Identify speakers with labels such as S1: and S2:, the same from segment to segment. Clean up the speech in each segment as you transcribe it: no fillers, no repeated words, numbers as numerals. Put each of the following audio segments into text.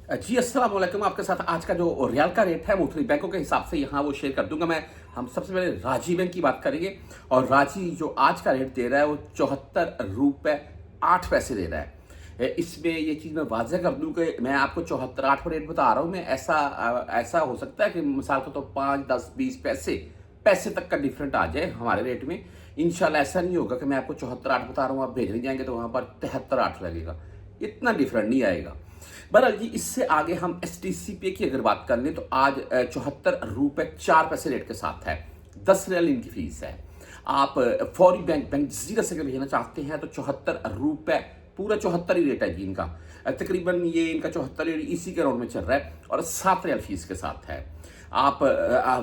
S1: जी अस्सलाम वालेकुम। आपके साथ आज का जो रियाल का रेट है मुख्तलिफ बैंकों के हिसाब से यहाँ वो शेयर कर दूंगा मैं। हम सबसे पहले राजी बैंक की बात करेंगे और राजी जो आज का रेट दे रहा है वो 74 रुपये 8 पैसे दे रहा है। इसमें ये चीज़ मैं वाजह कर दूं कि मैं आपको 74 8 पर रेट बता रहा हूँ। मैं ऐसा हो सकता है कि मिसाल को तो 5 10 20 पैसे तक का डिफरेंट आ जाए हमारे रेट में। इंशाल्लाह ऐसा नहीं होगा कि मैं आपको 74 8 बता रहा हूँ, आप भेजने जाएंगे तो वहाँ पर 73 8 लगेगा। इतना डिफरेंट नहीं आएगा। बहरहाल जी, इससे आगे हम STC पे की अगर बात कर लें तो आज 74 रुपये 4 पैसे रेट के साथ है। 10 रियाल इनकी फीस है। आप फौरी बैंक जीरो से अगर भेजना चाहते हैं तो 74 रुपये, पूरा 74 ही रेट है जी इनका। तकरीबन ये इनका 74 इसी के राउंड में चल रहा है और 7 रियाल फीस के साथ है। आप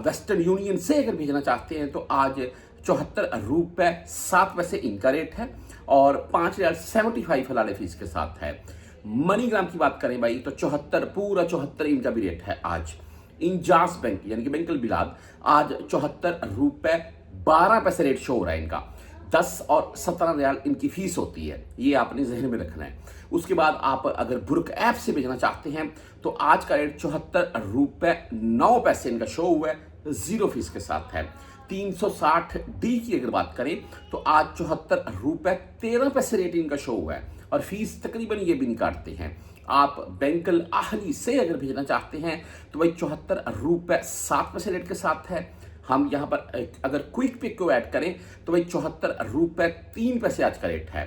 S1: वेस्टर्न यूनियन से अगर भेजना चाहते हैं तो आज 74 रुपये 7 पैसे इनका रेट है और 5 रियाल 75 हलाल फीस के साथ है। मनीग्राम की बात करें भाई तो 74 इनका भी रेट है आज। इंजास बैंक यानी कि बैंकल बिलाद आज 74 रुपये 12 पैसे रेट शो हो रहा है इनका। 10 और 17 रियाल इनकी फीस होती है, ये आपने जहन में रखना है। उसके बाद आप अगर बुर्क ऐप से भेजना चाहते हैं तो आज का रेट 74 रुपये 9 पैसे इनका शो हुआ है, जीरो फीस के साथ है। 360D की अगर बात करें तो आज 74 रुपये 13 पैसे रेट इनका शो हुआ है और फीस तकरीबन ये भी नहीं काटते हैं। आप बैंकल आहली से अगर भेजना चाहते हैं तो भाई 74 रुपये 7 पैसे रेट के साथ है। हम यहाँ पर अगर क्विक पिक को ऐड करें तो भाई 74 रुपये 3 पैसे आज का रेट है।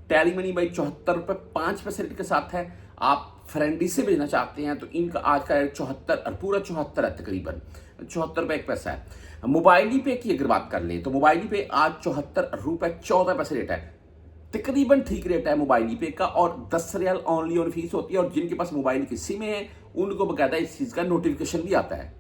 S1: टैली मनी भाई 74 रुपये 5 पैसे रेट के साथ है। आप फ्रेंडी से भेजना चाहते हैं तो इनका आज का रेट 74 पूरा 74 है, तकरीबन 74 रुपये 1 पैसा है। मोबाइली पे की अगर बात कर लें तो मोबाइली पे आज 74 रुपये 14 पैसे रेट है, तकरीबन ठीक रेट है मोबाइल पे का और 10 रियाल ऑनली ऑन फीस होती है। और जिनके पास मोबाइल की सिम है उनको बकायदा इस चीज़ का नोटिफिकेशन भी आता है।